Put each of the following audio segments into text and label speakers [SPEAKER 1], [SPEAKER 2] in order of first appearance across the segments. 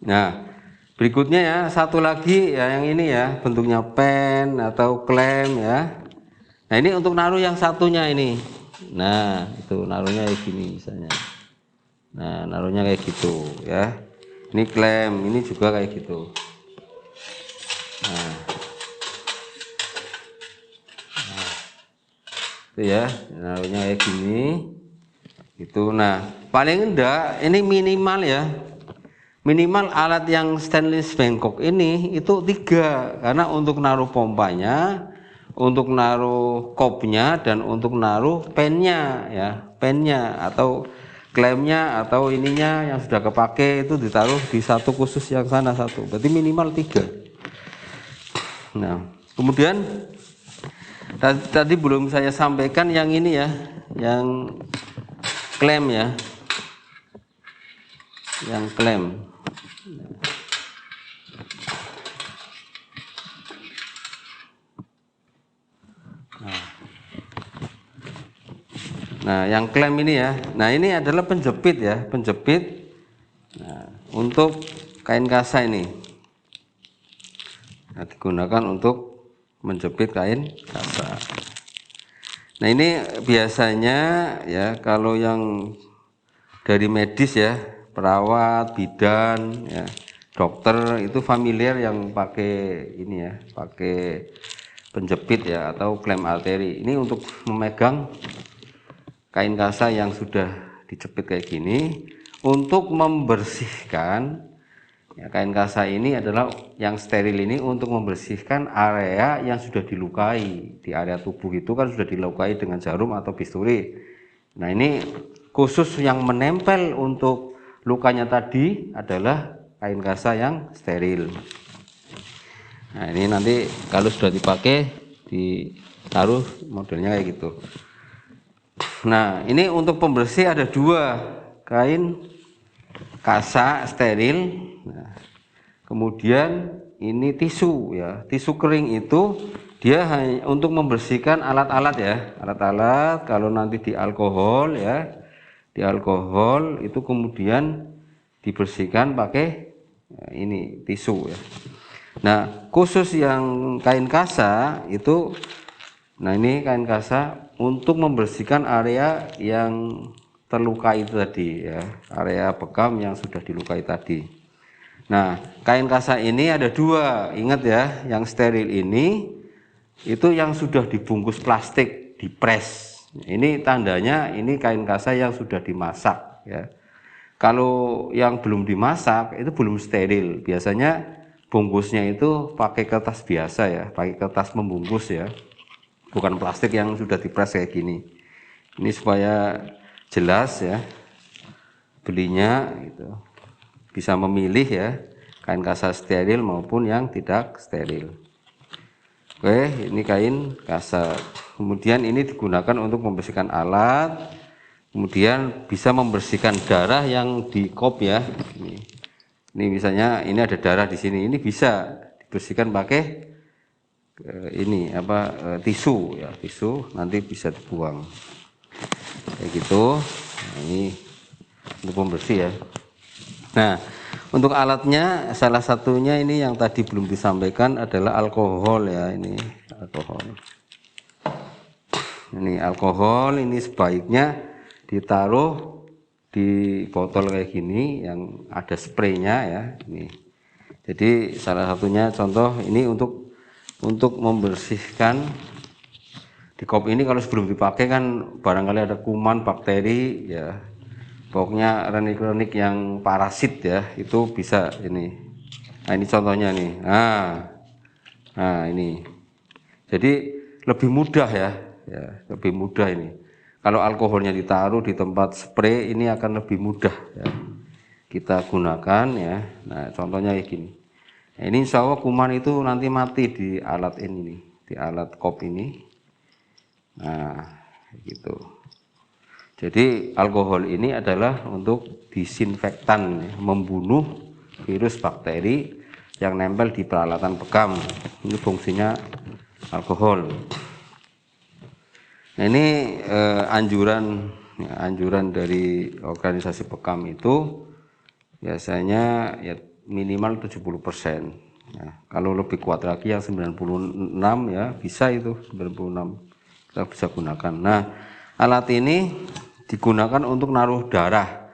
[SPEAKER 1] Nah, berikutnya ya, satu lagi ya yang ini ya, bentuknya pen atau klem ya. Nah, ini untuk naruh yang satunya ini. Nah, itu naruhnya kayak gini misalnya. Nah, naruhnya kayak gitu ya. Ini klem, ini juga kayak gitu. Nah, itu ya, naruhnya kayak gini. Itu. Nah, paling enggak ini minimal ya. Minimal alat yang stainless Bangkok ini itu 3, karena untuk naruh pompanya, untuk naruh kopnya, dan untuk naruh pennya ya, pennya atau klemnya atau ininya yang sudah kepake itu ditaruh di satu khusus yang sana satu. Berarti minimal 3. Nah, kemudian tadi belum saya sampaikan yang ini ya, yang klem ya, yang klem. Nah, yang klem ini ya. Nah, ini adalah penjepit ya, penjepit. Nah, untuk kain kasa ini. Nah, digunakan untuk menjepit kain kasa. Nah, ini biasanya ya kalau yang dari medis ya, perawat, bidan ya, dokter itu familiar yang pakai ini ya, pakai penjepit ya atau klem arteri. Ini untuk memegang kain kasa yang sudah dijepit kayak gini untuk membersihkan ya, kain kasa ini adalah yang steril ini untuk membersihkan area yang sudah dilukai. Di area tubuh itu kan sudah dilukai dengan jarum atau bisturi. Nah, ini khusus yang menempel untuk lukanya tadi adalah kain kasa yang steril. Nah, ini nanti kalau sudah dipakai ditaruh modelnya kayak gitu. Nah, ini untuk pembersih ada 2, kain kasa steril. Nah, kemudian ini tisu ya, tisu kering itu dia hanya untuk membersihkan alat-alat ya, alat-alat. Kalau nanti di alkohol ya, di alkohol itu kemudian dibersihkan pakai ini tisu ya. Nah, khusus yang kain kasa itu, nah ini kain kasa untuk membersihkan area yang terlukai itu tadi ya, area bekam yang sudah dilukai tadi. Nah, kain kasa ini ada 2, ingat ya, yang steril ini itu yang sudah dibungkus plastik, dipres. Ini tandanya ini kain kasa yang sudah dimasak ya. Kalau yang belum dimasak itu belum steril. Biasanya bungkusnya itu pakai kertas biasa ya, pakai kertas membungkus ya. Bukan plastik yang sudah dipres kayak gini. Ini supaya jelas ya belinya gitu. Bisa memilih ya kain kasa steril maupun yang tidak steril. Oke, ini kain kasa. Kemudian ini digunakan untuk membersihkan alat. Kemudian bisa membersihkan darah yang di kop ya. Ini misalnya ini ada darah di sini. Ini bisa dibersihkan pakai ini apa tisu ya, tisu nanti bisa dibuang kayak gitu. Nah, ini untuk pembersih ya. Nah, untuk alatnya salah satunya ini yang tadi belum disampaikan adalah alkohol ya, ini alkohol. Ini alkohol, ini sebaiknya ditaruh di botol kayak gini yang ada spraynya ya ini. Jadi salah satunya contoh ini untuk membersihkan di kop ini. Kalau sebelum dipakai kan barangkali ada kuman, bakteri ya, pokoknya renik-renik yang parasit ya, itu bisa ini. Nah, ini contohnya nih. Nah ini. Jadi lebih mudah ya, lebih mudah ini. Kalau alkoholnya ditaruh di tempat spray ini akan lebih mudah ya, kita gunakan ya. Nah, contohnya kayak gini. Nah, ini insya Allah kuman itu nanti mati di alat ini nih, di alat kop ini. Nah, gitu. Jadi alkohol ini adalah untuk disinfektan, ya, membunuh virus bakteri yang nempel di peralatan bekam. Ini fungsinya alkohol. Nah, ini anjuran dari organisasi bekam itu biasanya ya minimal 70%. Nah, kalau lebih kuat lagi yang 96 ya bisa itu 96 kita bisa gunakan. Nah, alat ini digunakan untuk naruh darah.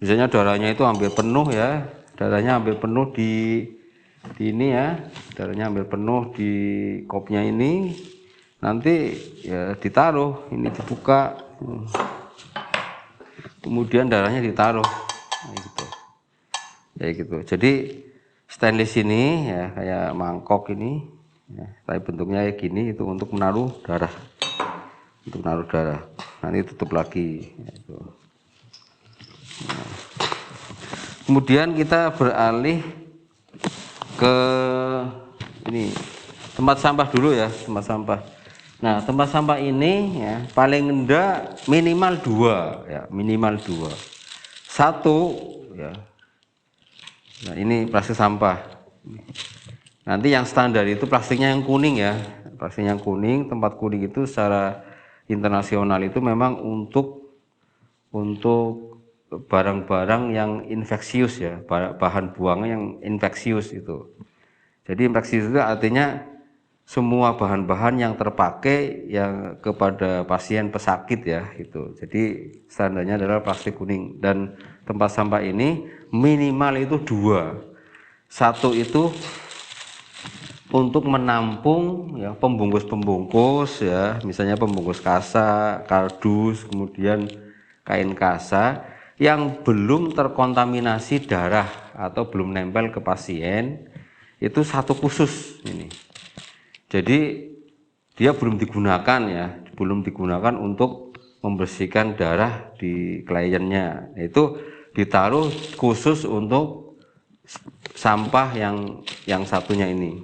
[SPEAKER 1] Misalnya darahnya itu hampir penuh ya, darahnya hampir penuh di ini ya, darahnya hampir penuh di kopnya ini. Nanti ya ditaruh, ini dibuka, kemudian darahnya ditaruh, kayak gitu. Jadi stainless ini ya kayak mangkok ini, ya, tapi bentuknya kayak gini itu untuk menaruh darah, Nanti tutup lagi. Gitu. Nah. Kemudian kita beralih ke ini tempat sampah dulu ya, tempat sampah. Nah, tempat sampah ini ya paling rendah minimal 2 ya, minimal 2. 1 ya. Nah, ini plastik sampah. Nanti yang standar itu plastiknya yang kuning ya. Plastik yang kuning, tempat kuning itu secara internasional itu memang untuk barang-barang yang infeksius ya, bahan buangan yang infeksius itu. Jadi infeksius itu artinya semua bahan-bahan yang terpakai yang kepada pasien pesakit ya itu. Jadi standarnya adalah plastik kuning dan tempat sampah ini minimal itu 2. 1 itu untuk menampung ya pembungkus-pembungkus ya, misalnya pembungkus kasa, kardus, kemudian kain kasa yang belum terkontaminasi darah atau belum nempel ke pasien, itu 1 khusus ini. Jadi dia belum digunakan ya, belum digunakan untuk membersihkan darah di kliennya. Itu ditaruh khusus untuk sampah yang satunya ini.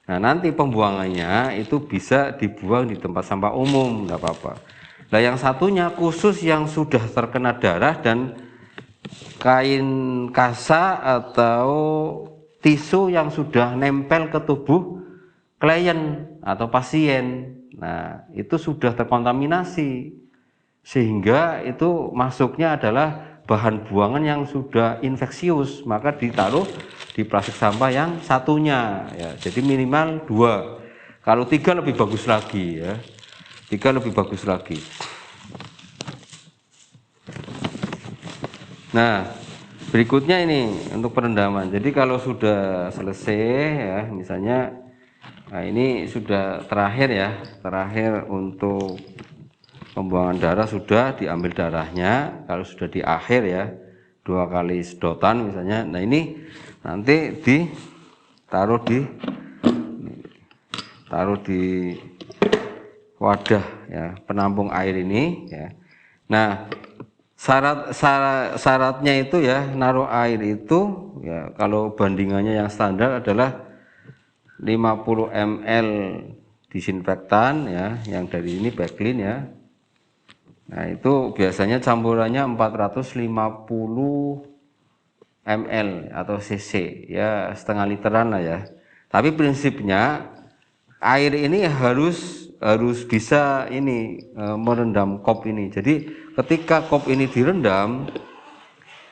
[SPEAKER 1] Nah, nanti pembuangannya itu bisa dibuang di tempat sampah umum, nggak apa-apa. Nah, yang satunya khusus yang sudah terkena darah dan kain kasa atau tisu yang sudah nempel ke tubuh klien atau pasien. Nah, itu sudah terkontaminasi sehingga itu masuknya adalah bahan buangan yang sudah infeksius, maka ditaruh di plastik sampah yang satunya ya. Jadi minimal 2. Kalau 3 lebih bagus lagi ya. 3 lebih bagus lagi. Nah, berikutnya ini untuk perendaman. Jadi kalau sudah selesai ya, misalnya nah ini sudah terakhir ya, terakhir untuk pembuangan darah sudah diambil darahnya. Kalau sudah di akhir ya 2 kali sedotan misalnya. Nah ini nanti ditaruh di wadah ya penampung air ini ya. Nah syaratnya itu ya naruh air itu ya kalau bandingannya yang standar adalah 50 ml disinfektan ya, yang dari ini Backlin ya. Nah, itu biasanya campurannya 450 ml atau cc ya, setengah literan lah ya. Tapi prinsipnya air ini harus bisa ini merendam kop ini. Jadi ketika kop ini direndam,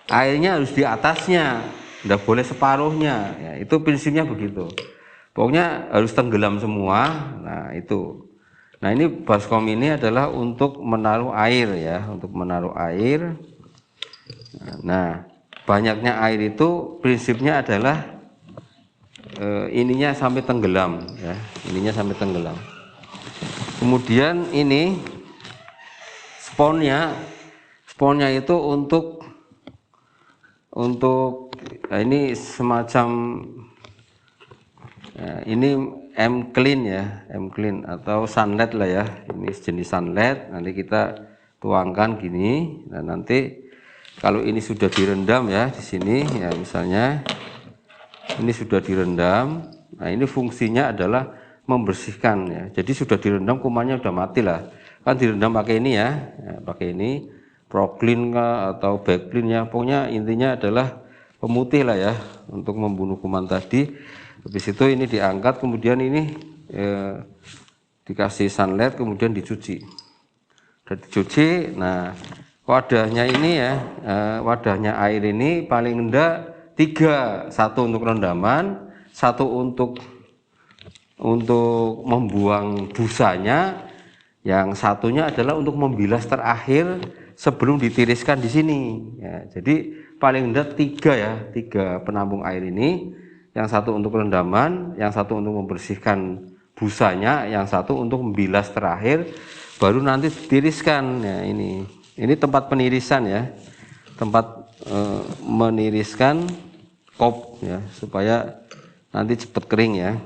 [SPEAKER 1] airnya harus di atasnya, tidak boleh separuhnya ya, itu prinsipnya begitu. Pokoknya harus tenggelam semua. Nah itu. Nah ini baskom ini adalah untuk menaruh air ya, untuk menaruh air. Nah banyaknya air itu prinsipnya adalah ininya sampai tenggelam ya, ininya sampai tenggelam. Kemudian ini sponnya itu untuk ini semacam ya, ini M-Clean ya, M-Clean atau sunlight lah ya, ini jenis sunlight. Nanti kita tuangkan gini. Nah nanti kalau ini sudah direndam ya di sini ya, misalnya ini sudah direndam. Nah ini fungsinya adalah membersihkan ya. Jadi sudah direndam, kumannya sudah mati lah. Kan direndam pakai ini ya, pakai ini Proclean atau Backlin ya. Pokoknya intinya adalah pemutih lah ya untuk membunuh kuman tadi. Habis itu ini diangkat, kemudian ini dikasih sunlight, kemudian dicuci. Sudah dicuci. Nah wadahnya ini ya, wadahnya air ini paling rendah 3, 1 untuk rendaman, 1 untuk membuang busanya, yang satunya adalah untuk membilas terakhir sebelum ditiriskan di sini. Ya, jadi paling rendah 3 ya, 3 penampung air ini, yang 1 untuk rendaman, yang 1 untuk membersihkan busanya, yang 1 untuk membilas terakhir, baru nanti ditiriskan. Ya, ini tempat penirisan ya, tempat meniriskan kop ya, supaya nanti cepat kering ya,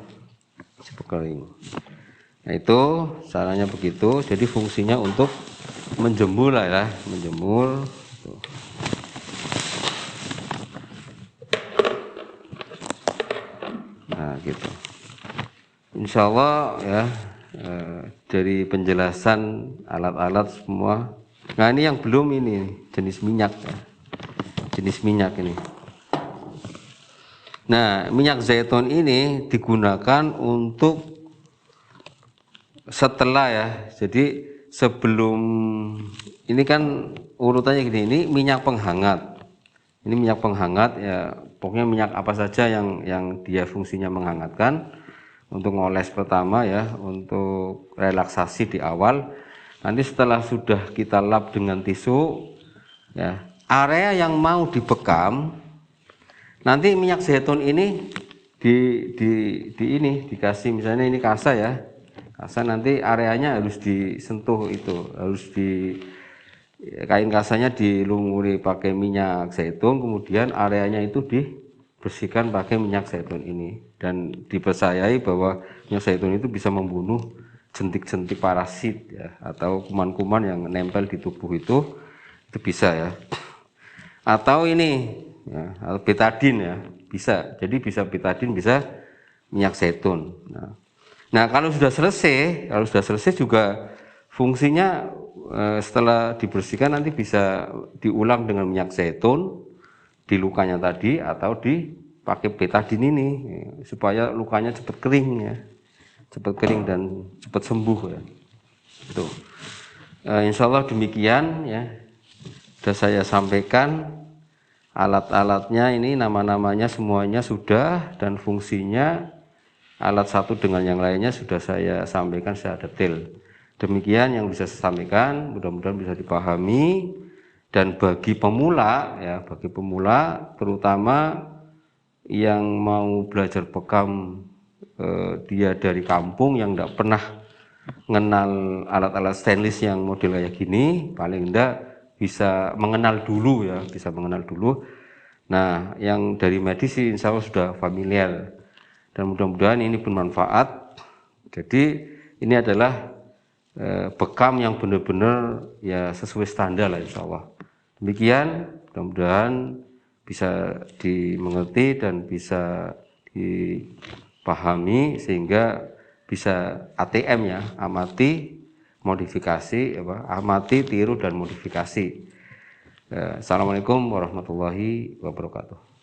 [SPEAKER 1] cepat kering. Nah itu caranya begitu. Jadi fungsinya untuk menjemur lah ya, menjemur. Nah gitu. Insya Allah ya, dari penjelasan alat-alat semua. Nah ini yang belum ini jenis minyak ya, jenis minyak ini. Nah minyak zaitun ini digunakan untuk setelah ya, jadi sebelum ini kan urutannya gini, ini minyak penghangat, ini minyak penghangat ya, pokoknya minyak apa saja yang dia fungsinya menghangatkan, untuk ngoles pertama ya, untuk relaksasi di awal. Nanti setelah sudah kita lap dengan tisu ya, area yang mau dibekam, nanti minyak zaitun ini ini dikasih, misalnya ini kasa ya, kasa, nanti areanya harus disentuh, itu harus di kain kasanya dilumuri pakai minyak zaitun, kemudian areanya itu dibersihkan pakai minyak zaitun ini, dan dipercayai bahwa minyak zaitun itu bisa membunuh jentik-jentik parasit ya, atau kuman-kuman yang nempel di tubuh itu bisa ya. Atau ini ya, atau betadin ya, bisa, jadi bisa betadin, bisa minyak zaitun. Nah kalau sudah selesai juga fungsinya setelah dibersihkan nanti bisa diulang dengan minyak zaitun di lukanya tadi, atau dipakai betadin ini supaya lukanya cepat kering ya, cepat kering dan cepat sembuh ya. Itu. Insya Allah demikian ya, sudah saya sampaikan alat-alatnya ini, nama-namanya semuanya sudah, dan fungsinya alat satu dengan yang lainnya sudah saya sampaikan secara detail. Demikian yang bisa saya sampaikan, mudah-mudahan bisa dipahami. Dan bagi pemula ya, bagi pemula terutama yang mau belajar bekam, dia dari kampung yang tidak pernah mengenal alat-alat stainless yang model kayak gini, paling enggak bisa mengenal dulu ya, bisa mengenal dulu. Nah yang dari medis insya Allah sudah familiar, dan mudah-mudahan ini bermanfaat. Jadi ini adalah bekam yang benar-benar ya sesuai standar lah insya Allah. Demikian, mudah-mudahan bisa dimengerti dan bisa dipahami, sehingga bisa ATM ya, amati, modifikasi, amati, tiru dan modifikasi. Assalamualaikum warahmatullahi wabarakatuh.